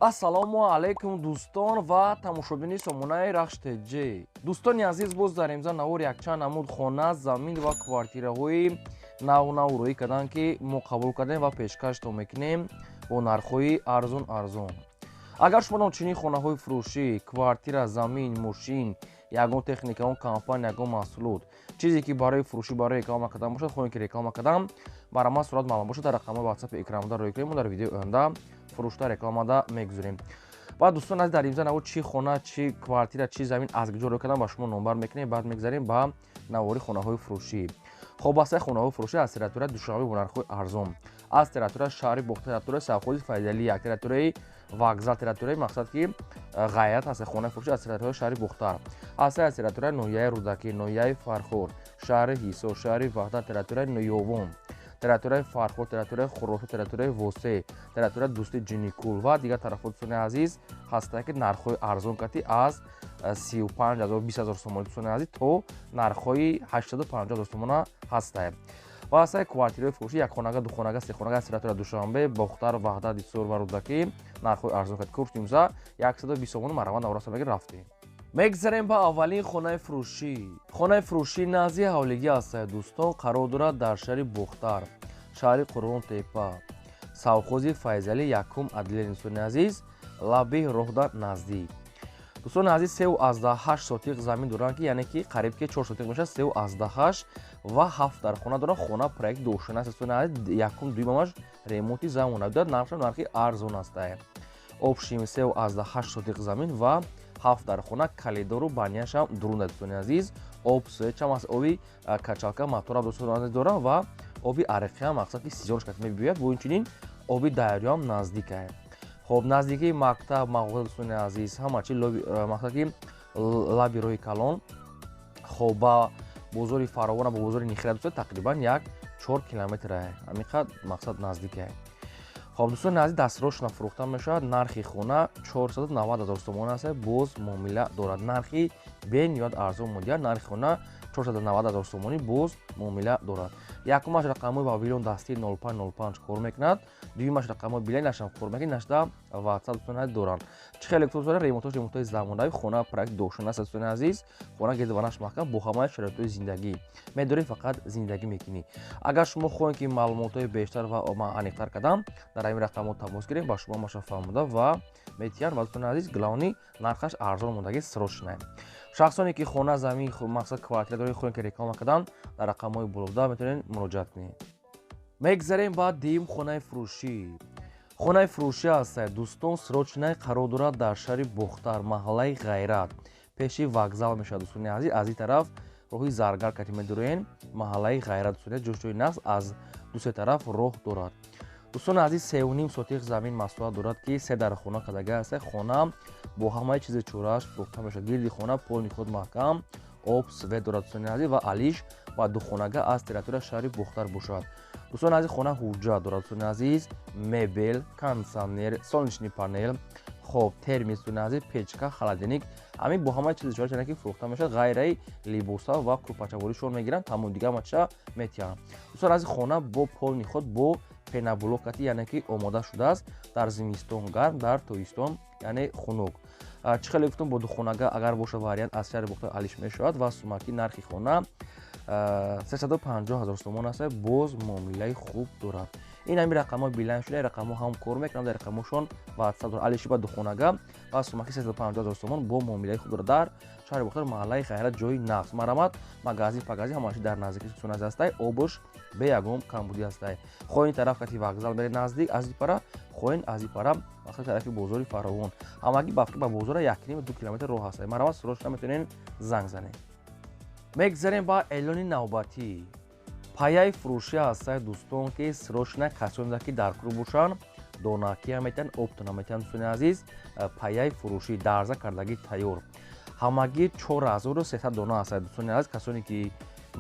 ассалому алайкум дӯстон ва тамошобини сомонаи рахштеҷ. Дӯстони азиз, боз дар имза навор якчанд намуд хона, замин ва квартираҳои нав рӯӣ карданд, ки мо қабул кардем ва пешкаштон мекунем бо нархҳои арзон. Агар шумо ночунии хонаҳои фурӯшӣ, квартира, замин, мошин, ягон техника, ягон компания, ягон маҳсулот, чизе ки барои фурӯшӣ, барои реклама кардан бошад, хоҳем ки реклама кардам, бара ман сурат маълум бошад, дар рақамҳои WhatsApp экранда рӯй кунем, мо дар видеои оянда фурӯшта рекламада мегузорем. Баъд дӯстон азиз, дар имза навор чӣ хона, чӣ квартира, чӣ замин аз куҷо рӯй кардам ба шумо номбар мекунем, баъд мегзарем ба навори хонаҳои фурӯшӣ. хоб басаи хонаҳои фурӯшӣ аз территорияи Душанбе бо нархҳои арзон, аз территорияи шаҳри Бухта, территорияи Совхози Файзалия, территорияи вокзал, территорияи мақсад ки ғайрат ҳаст хонаи фурӯшӣ аз территорияи шаҳри Бухтар, аз территорияи ноҳияи Рӯдакӣ, ноҳияи Фархор, шаҳри Ҳисор, шаҳри Ваҳдат, территорияи Ноёвон, территорияи Фархор, территорияи Хуросот, территорияи Восе, территорияи Дӯсти Ҷиникул ва дигар тарафот дӯстони азиз ҳастанд, ки нархҳои арзон кати аз 35,000 20,000 сомон дӯстони азиз то нархҳои 850,000 сомона ҳастанд. ва асаи квартираҳои фурӯшӣ якхонага, духонага, сехонага аз территорияи Душанбе, Бухтар, Ваҳдат, Ҳисор ва Рӯдакӣ нархҳои арзон кати курс имза 120 сомон мараван навраса мегир рафтем. мегзарем ба аввалин хонаи фурӯшӣ. Хонаи фурӯшӣ назди ҳавлигӣ ҳастад дӯстон, қарор дорад дар шаҳри Бухтар, шаҳри Қурбонтепа, Совхози Файзалӣ, якум адлия дӯстони азиз, лаби роҳда наздик. дӯстони азиз 3,8 сотиқ замин доранд, ки яъне ки қариб ки 4 сотиқ мешавад, 3,8 ва 7 дар хона доранд. хона проект дошуна аст дӯстони азиз, якум дуюмаш ремонти замона дорад, нархаш нархи арзон астад. обшим 3,8 сотиқ замин ва 7 дар хона, калидору банияшам дурунд дӯстони азиз, об суячам аст, оби качалка моторам дӯстони азиз дорад ва оби ариқиам мақсад ки сизонаш кати мебиёяд, бо инчунин оби дарёам наздик аст. хоб наздикии мактаб, мағоза дӯстони азиз, ҳама чи мақсад ки лаби роҳи калон, хоб ба бозори фаровона, ба бозори Нихира дӯстон тақрибан як 4 километр аст. ҳамин қадр мақсад наздик аст. хоб дӯстони азиз, дастрош фурӯхта мешавад. нархи хона 490,000 сомон аст, боз муомила дорад. нархи бениҳоят арзон мудият, нархи хона 490,000 сомонӣ боз муомила дорад. якумаш рақамҳои павилон дастии 0505 кор мекунад, дуюмаш рақамҳои билайнашам кор мекунад, нашда WhatsApp дӯстони азиз доранд. чихел электронсоҳа ремонтои замонавӣ, хона проект дошуна аст дӯстони азиз, хона гирдванаш маҳкам бо ҳамаи шароитҳои зиндагӣ. медорӣ фақат зиндагӣ мекунӣ. агар шумо хоҳем ки маълумотҳои бештар ва аниқтар кардам, дар ҳамин рақамҳо тамос гирем, ба шумо маша фаҳмода ва метиҳанд ва дӯстони азиз главни нархаш арзон мондаги срочна. шахсоне ки хона, замин, мақсад квартира доред, хоҳем ки реклама кардам, дар рақамҳои болода метавонед муроҷиат кунед. мегзарем ба дуюм хонаи фурӯшӣ. хонаи фурӯшӣ ҳастад дӯстон, срочнаи қарор дорад дар шаҳри Бухтар, маҳаллаи ғайрат, пеши вокзал мешавад дӯстони азиз. аз ин тараф роҳи Заргар кати медоред, маҳаллаи ғайрат дӯстони ҷойи нағз аз дусе тараф роҳ дорад. дӯстони азиз 3,5 сотиқ замин маслиҳат дорад, ки 3 дар хона кардага аст. хона бо ҳамаи чизи чорааш фурӯхта мешавад. гирди хона пони худ маҳкам, об свет дорад дӯстони азиз ва алиш ва духонага аз территорияи шаҳри Бухтар бошад. дӯстони азиз, хона ҳуҷҷат дорад дӯстони азиз, мебел, кондитсионер, солнечный панел, хоб, термис дӯстони азиз, печка, холодильник, ҳамин бо ҳамаи чизи чорааш ки фурӯхта мешавад, ғайраи либоса ва курпачаворишон мегиранд, тамоми дига ҳамаша метиҳанд. дӯстони азиз, хона бо пони худ бо пеноблок кати яъне ки омода шудааст, дар зимистон гарм, дар тоистон яъне хунук. чихел гуфтум бо духонага агар боша вариант аз шаҳри Бухтар алиш мешавад ва сумаки нархи хона 350,000 сомон аст, боз муомилаи хуб дорад. ин ҳамин рақамҳои билайн шуда, рақамҳо ҳам кор мекунанд, дар рақамҳошон WhatsApp дорад. алиши ба духонага ва сумаки 350,000 сомон бо муомилаи хуб дорад. дар шаҳри Бухтар, маҳаллаи ғайрат, ҷойи нағз, марамат, магазин пагазин ҳамааши дар наздикии дӯстони азиз астад, обуш бе ягон камбудӣ астад. хоҳен тараф кати вокзал меред наздик, аз ин пара хоҳен аз ин пара мақсад тарафи бозори фаровон, ҳамагӣ ба бозора 1,5-2 километр роҳ астад. марамат срочна метавонед занг занед. мегзарем ба эълони навбатӣ. паяи фурӯшӣ ҳастад дӯстон, ки срочна касоне ки дар кӯр бошанд, донакия метавонанд, оптона метавонанд дӯстони азиз, паяи фурӯшӣ дарза кардагӣ тайёр. ҳамагӣ 4300 дона ҳастад дӯстони азиз, касоне ки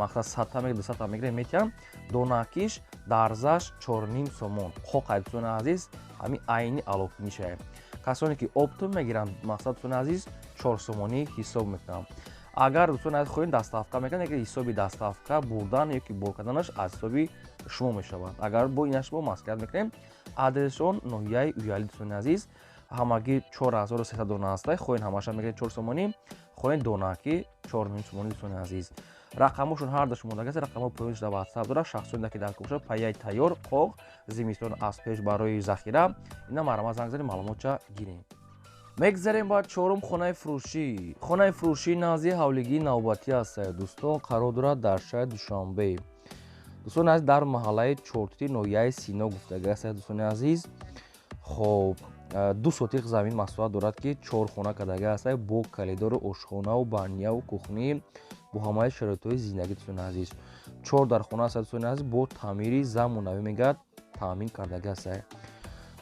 мақсад 100 мегирад, 200 мегирад метиҳанд, донакиш дарзаш 4,5 сомон. хоқай дӯстони азиз, ҳамин айни алофинишае. касоне ки оптон мегиранд, мақсад дӯстони азиз 4 сомонӣ ҳисоб мекунанд. агар дӯстони азиз хоҳед даставка мекунед, ҳисоби даставка бурдан ёки бор карданаш аз ҳисоби шумо мешавад. агар бо инаш шумо маслиҳат мекунем, адресшон ноҳияи Уялӣ дӯстони азиз, ҳамагӣ 4319 хоин ҳамаша мегиред 4 сомонӣ хоин донаки 4 сомонӣ дӯстони азиз. Рақамошон ҳардаш мондагаст рақамҳои поёниш дар WhatsApp дорад. Шахсоне ки дар кӯша паяи тайёр қоғ зимистон аз пеш барои захира ина марама занг занед маълумотша гирем. Мегзарем ба чорум хонаи фурӯшӣ. Хонаи фурӯшӣ назди ҳавлигии навбатӣ аст дӯстон, қарор дорад дар шаҳри Душанбе. дӯстони азиз дар маҳаллаи чортити ноҳияи Сино гуфтага аст дӯстони азиз. хоб 2 сотиқ замин масоҳат дорад ки 4 хона кардага аст бо калидору ошхонаву баняву кухнӣ бо ҳамаи шароитҳои зиндагӣ дӯстони азиз. 4 дар хона аст дӯстони азиз бо таъмири замонавӣ мегӯяд таъмин кардага аст.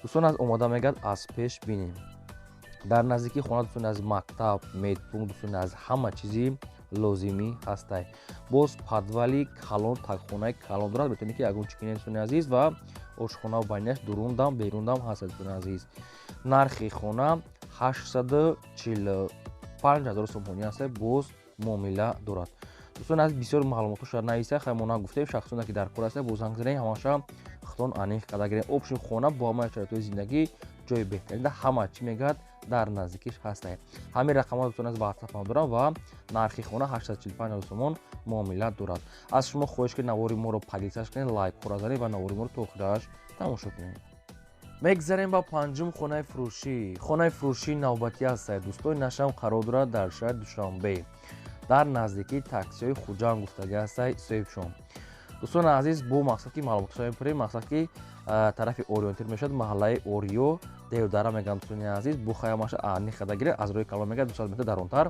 дӯстони азиз омода мегӯяд аз пеш бинем. дар наздикии хона дӯстони азиз мактаб, медпункт дӯстони азиз ҳама чизи лозимӣ ҳастай. боз подвали калон такхонаи калон дорад метавонед ки ягон чӣ кинед дӯстони азиз ва ошхона ва банияш дурундам берундам ҳаст дӯстони азиз. нархи хона 845 000 сомонӣ аст боз муомила дорад. дӯстони азиз бисёр маълумотҳо шуд нависта хаймона гуфтем шахсоне ки дар кор аст бо занг занем ҳамаша хитон аниқ карда гирем. обшин хона бо ҳамаи шароитҳои зиндагӣ ҷои беҳтарида ҳама чӣ мегӯяд дар наздикиш ҳастай. ҳамин рақамҳо дӯстони азиз ба WhatsApp дорам ва нархи хона 845 000 сомон муомила дорад. аз шумо хоҳиш ки навори моро подписаш кунед, лайкҳоро занед ва навори моро то охираш тамошо кунед. мегзарем ба панҷум хонаи фурӯшӣ. хонаи фурӯшии навбатӣ аст дӯстони нашам қарор дорад дар шаҳри Душанбе дар наздикии таксиҳои хуҷанд гуфтага аст соҳибшон. дӯстони азиз бо мақсад ки маълумоташа мепурем мақсад ки тарафи ориентир мешавад маҳаллаи ориё девдара мегӯям дӯстони азиз бо хаямаша аниқ карда гиред аз роҳи калон мегӯяд 200 метр даронтар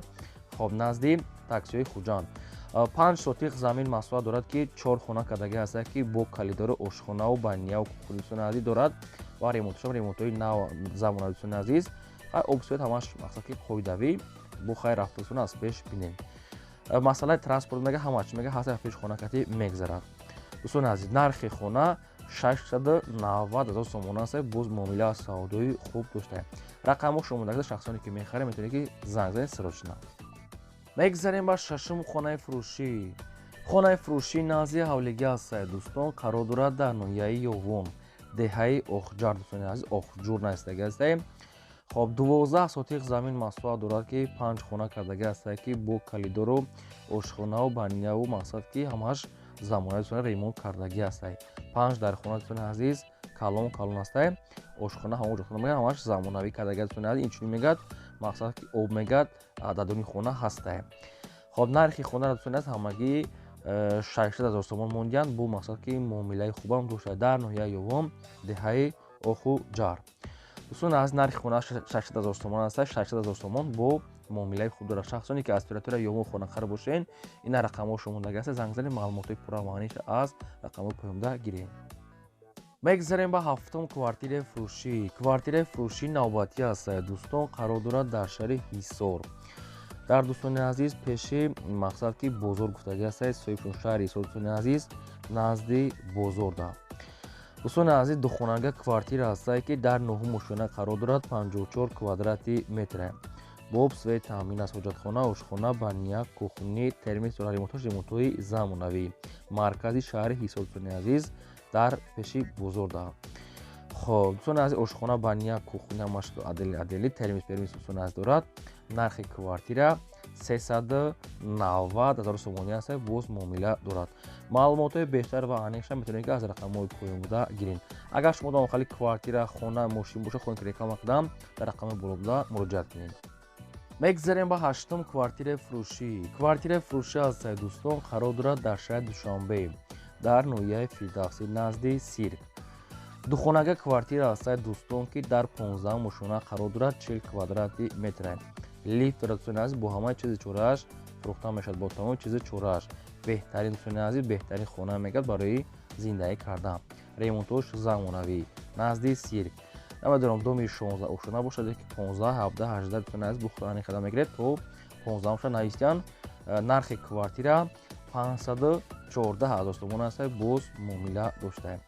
хоб назди таксиҳои хуҷанд. 5 сотиқ замин масоҳат дорад ки 4 хона кардага аст ки бо калидору ошхонаву баняву кухни дӯстони азиз дорад ва ремонтшам ремонтҳои нав замонави дӯстони азиз. обсоят ҳамаш мақсад ки қоидавӣ бо хайр рафта дӯстон аз пеш бинем. масъалаи транспорт мега ҳама чӣ мега ҳаст пеш хонакатӣ мегзарад. дӯстони азиз нархи хона 690 000 сомон аст боз муомила саудои хуб дошта. рақамҳо шумода шахсоне ки мехарем метавонед ки занг занед срочна. мегзарем ба шашум хонаи фурӯшӣ. хонаи фурӯшӣ назди ҳавлигӣ аст дӯстон, қарор дорад дар ноҳияи Ёвон деҳаи охҷар дӯстони азиз охҷур наистага аст. хоб 12 сотиқ замин масоҳат дорад ки 5 хона кардага аст ки бо калидору ошхонаву баняву мақсад ки ҳамаш замонави дӯстони ремонт кардагӣ аст. 5 дар хона дӯстони азиз калон аст. ошхона ҳамон ҷо мегӯяд ҳамаш замонавӣ кардага дӯстони азиз инчунин мегӯяд мақсад ки об мегӯяд дадони хона ҳаст. хоб нархи хона дӯстони азиз ҳамагӣ 600 000 сомон мондиянд бо мақсад ки муомилаи хубам дошта дар ноҳияи Ёвон деҳаи охуҷар. дӯстони азиз нархи хона 600 000 сомон аст. 600 000 сомон бо муомилаи хуб дорад. шахсоне ки аз территорияи Ёвон хонахар бошен ина рақамҳо шумондага аст занг занед маълумотҳои пурра маъниша аз рақамҳои поёнда гирем. мегзарем ба ҳафтум квартираи фурӯшӣ. квартираи фурӯшии навбатӣ аст дӯстон, қарор дорад дар шаҳри Ҳисор. дар дӯстони азиз пеши мақсад ки бозор гуфтага аст соҳибшон шаҳри Ҳисор дӯстони азиз назди бозорда. дӯстони азиз духонага квартира аст ки дар 9 ошона қарор дорад 54 квадрати метр. боб свет таъмин аст ҳоҷатхона ошхона бания кухни термис дорад ремонтҳои замонавӣ. маркази шаҳри Ҳисор дӯстони азиз дар пеши бозорда. хоб дӯстони азиз ошхона бания кухни ҳамаш адели термис дӯстони азиз дорад. нархи квартира 390 000 сомонӣ аст боз муомила дорад. маълумотҳои бештар ва аниқша метавонед ки аз рақамҳои поён буда гирем. агар шумо дом хали квартира хона мошин боша хоҳед ки реклама кардам дар рақамҳои боло буда муроҷиат кунед. мегзарем ба ҳаштум квартираи фурӯшӣ. квартираи фурӯшӣ аст дӯстон, қарор дорад дар шаҳри Душанбе дар ноҳияи Фирдавсӣ назди сирк. духонага квартира аст дӯстон ки дар 15 ошона қарор дорад 40 квадрати метр. лифт дорад дӯстони азиз бо ҳамаи чизи чорааш фурӯхта мешавад бо тамоми чизи чорааш. беҳтарин дӯстони азиз беҳтарин хона мегӯяд барои зиндагӣ кардан. ремонтҳош замонавӣ назди сирк. намедонам доми 16 ошона бошад ки 15 17 18 дӯстони азиз бухта аниқ карда мегиред то 15 ошона навистиян. нархи квартира 514 000 сомон аст боз муомила дошта.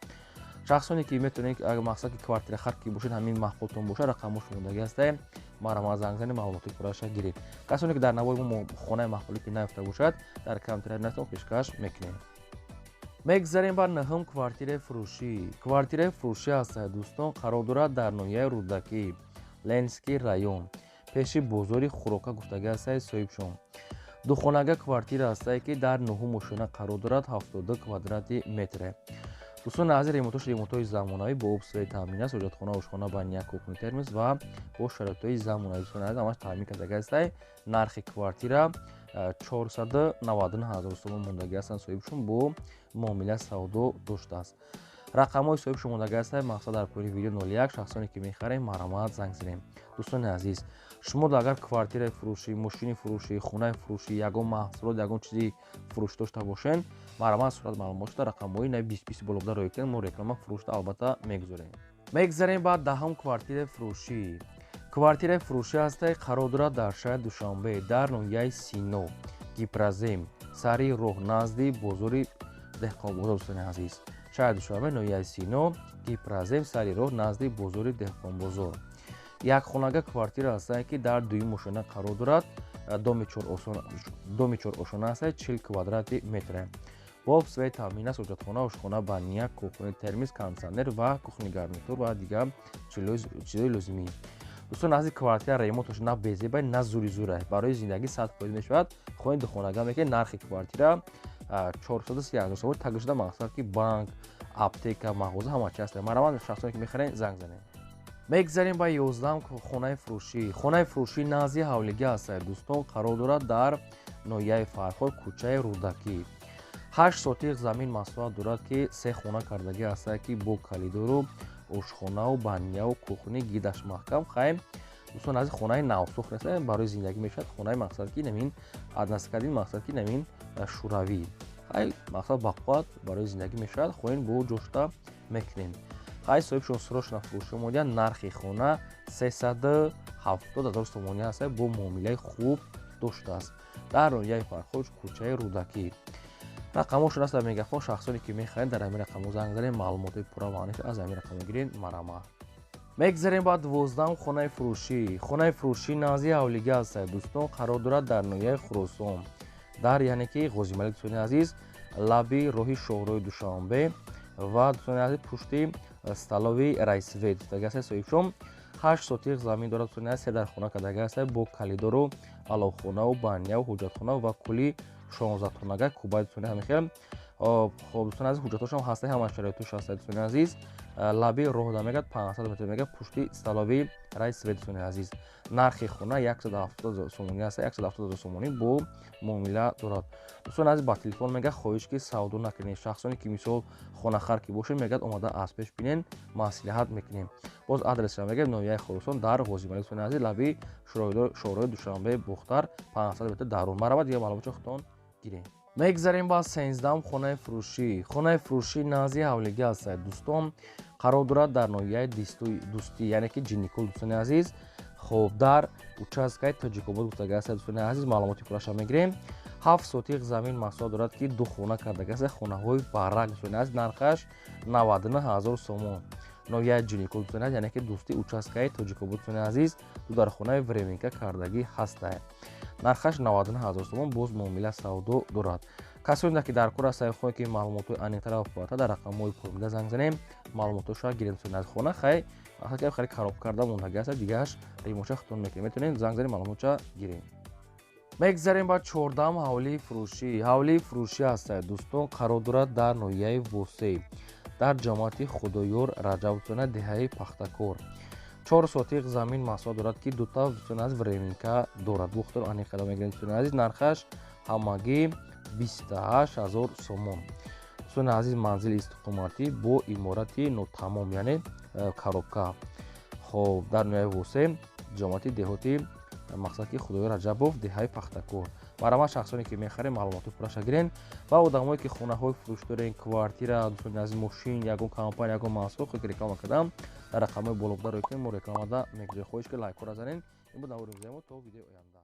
шахсоне ки метавонед агар мақсад ки квартира хар ки бошед ҳамин маҳқултон боша рақамҳо шумондагӣ аст марама занг занед маълумоти пурраша гиред. касоне ки дар навои мо хонаи маҳқулӣ ки наёфта бошад дар интернетон пешкаш мекунем. мегзарем ба наҳум квартираи фурӯшӣ. квартираи фурӯшӣ аст дӯстон, қарор дорад дар ноҳияи Рӯдакӣ Ленский район пеши бозори хурока гуфтага астаи соҳибшон. Духонага квартира астае ки дар 9 мошина қарор дорад, 72 квадрати метре. Дӯстон азиз, ремонтҳои замонавӣ бо обсвои таъмин аст, ҳоҷатхона, ошхона, баня, кухни, термос ва бо шароитҳои замонавӣ. Дӯстон азиз, ҳамаш таъмин кардага астае. Нархи квартира 499 000 сомон мондага астанд соҳибшон, бо муомила савдо доштааст. рақамҳои соҳибшон мондага астае. мақсад дар поёни видео 01 шахсоне ки мехарем маромат занг занем. дӯстони азиз, шумо агар квартираи фурӯшӣ, мошини фурӯшӣ, хунаи фурӯшӣ, ягон маҳсулот, ягон чизи фурӯш дошта бошен, маромат сурат маълумот шуда рақамҳои нави 20 болобда роя кунед. мо реклама фурӯшда албатта мегузорем. Мегзарем ба даҳум квартираи фурӯшӣ. Квартираи фурӯшӣ астае, қарор дорад дар шаҳри Душанбе, дар ноҳияи Сино, Гипразем, сари роҳ назди бозори Деҳқонбозор. дӯстони азиз, шаҳри Душанбе, ноҳияи Сино, Гипразем, сари роҳ назди бозори Деҳқонбозор. Якхонага квартира астае ки дар дуюм мошина қарор дорад. доми чорошона астае, 40 квадрати метре. бо обсвои таъмин аст, ҳоҷатхона, ошхона, баня, кухни, термос, кондитсионер ва кухни гарнитур ва дигар чизои лозимӣ. дӯстон азиз, квартира ремонтош на безебай, на зури-зурай, барои зиндагӣ 100% мешавад. хоҳед духонага мекунед. нархи квартира 430 000 сомон тагли шуда, мақсад ки банк, аптека, мағоза ҳама чи астае. маромат шахсоне ки мехарен занг занед. мегзарем ба 11 хонаи фурӯшӣ. хонаи фурӯшӣ назди ҳавлига астае. дӯстон, қарор дорад дар ноҳияи Фарход, кӯчаи Рӯдакӣ. 8 сотиқ замин маслиҳат дорад ки 3 хона кардагӣ астае ки бо калидору ошхонаву баняу кухни гидаш маҳкам. хай дӯстон азиз, хонаи навсохт астае, барои зиндагӣ мешавад. хонаи мақсад ки намин аднасикадин мақсад ки намин шӯравӣ. хай мақсад ба қувват барои зиндагӣ мешавад. хоҳем бо ҷошта мекунем. хай соҳибшон срочно фурӯшӣ омодаанд. нархи хона 370 000 сомонӣ астае, бо муомилаи хуб доштааст. дар ноҳияи Фарход, кӯчаи Рӯдакӣ. рақамҳошон аст дар мегафон. шахсоне ки мехаред дар ҳамин рақамҳо занг занед, маълумоти пурра ва аниқ аз ҳамин рақамҳо гиред. маромат. мегзарем ба 12 хонаи фурӯшӣ. хонаи фурӯшӣ назди ҳавлига астае. дӯстон, қарор дорад дар ноҳияи Хуросон, дар яъне ки Ғозималик. дӯстони азиз, лаби роҳи Шоҳроҳи Душанбе ва дӯстони азиз, пушти столови Райсвет дустага астае соҳибшон. 8 сотиқ замин дорад. дӯстони азиз, 3 дар хона кардага астае, бо калидору аловхонаву баняу ҳоҷатхонаву ва кулли 16 тонага кӯбай. дӯстони ҳамихел. хоб дӯстони азиз, ҳуҷҷатҳошам ҳастаи ҳама шароитош ҳастаи. дӯстони азиз, лаби роҳ да мегӯяд 500 метр мегӯяд, пушти столови Райсвет. дӯстони азиз, нархи хона 170 000 сомонӣ астае. 170 000 сомонӣ бо муомила дорад. дӯстони азиз, ба телефон мегӯяд хоҳиш ки савдо накунед. шахсоне ки мисол хонахар ки бошед, мегӯяд омада аз пеш бинен, маслиҳат мекунем. боз адресша мегӯяд ноҳияи Хӯросон, дар Ғозималик. дӯстони азиз, лаби Шоҳроҳи Душанбе, Бухтар, 500 метр дарун. маромат. дигар маълумотро худтон гирем. мегзарем ба 13 хонаи фурӯшӣ. хонаи фурӯшӣ назди ҳавлига астае. дӯстон, қарор дорад дар ноҳияи Дӯстӣ, яъне ки Ҷинникӯл. дӯстони азиз, хоб дар участкаи Тоҷикобод гуфтага астае. дӯстони азиз, маълумоти пурраша мегирем. 7 сотиқ замин маҳсулот дорад ки 2 хона кардага астае. хонаҳои барак. дӯстони азиз, нархаш 99 000 сомон. ноҳияи Ҷинникӯл. дӯстони азиз, яъне ки Дӯстӣ, участкаи Тоҷикобод. дӯстони азиз, ду дар хонаи временка кардагӣ ҳастае. нархаш 99 000 сомон, боз муомила савдо дорад. касоне ки дар кор астае, хоҳед ки маълумотҳои аниқтара ва пурратар дар рақамҳои пурмида занг занем, маълумотошро гирем. дӯстони азиз, хона хай мақсад ки хари хароб карда мондагӣ астае, дигараш ремонтша худтон мекунед. метавонед занг занем, маълумотша гирем. мегзарем ба 14 ҳавлии фурӯшӣ. ҳавлии фурӯшӣ астае. дӯстон, қарор дорад дар ноҳияи Восей, дар ҷамоати Худоёр Раҷаб. дӯстона деҳаи Пахтакор. 4 сотиқ замин маҳсулот дорад ки дута дӯстон аз временка дорад. бухтор аниқада мегирем. дӯстони азиз, нархаш ҳамагӣ 28 000 сомон. дӯстони азиз, манзили истиқоматӣ бо иморати нотамом, яъне коробка. хоб дар ноҳияи Восей, ҷамоати деҳоти мақсад ки Худоёр Раҷабов, деҳаи Пахтакор. маромат. шахсоне ки мехарем, маълумоти пурраша гирен. ва одамое ки хонаҳои фурӯш дорен, квартира, дӯстони азиз, мошин, ягон компания, ягон маҳсулот хоҳед ки реклама кардам, дар рақамҳои болобда роя кунем. мо рекламада мегузорем. хоҳиш ки лайкҳоро занем. ин буд навори музеимо. то видеои оянда.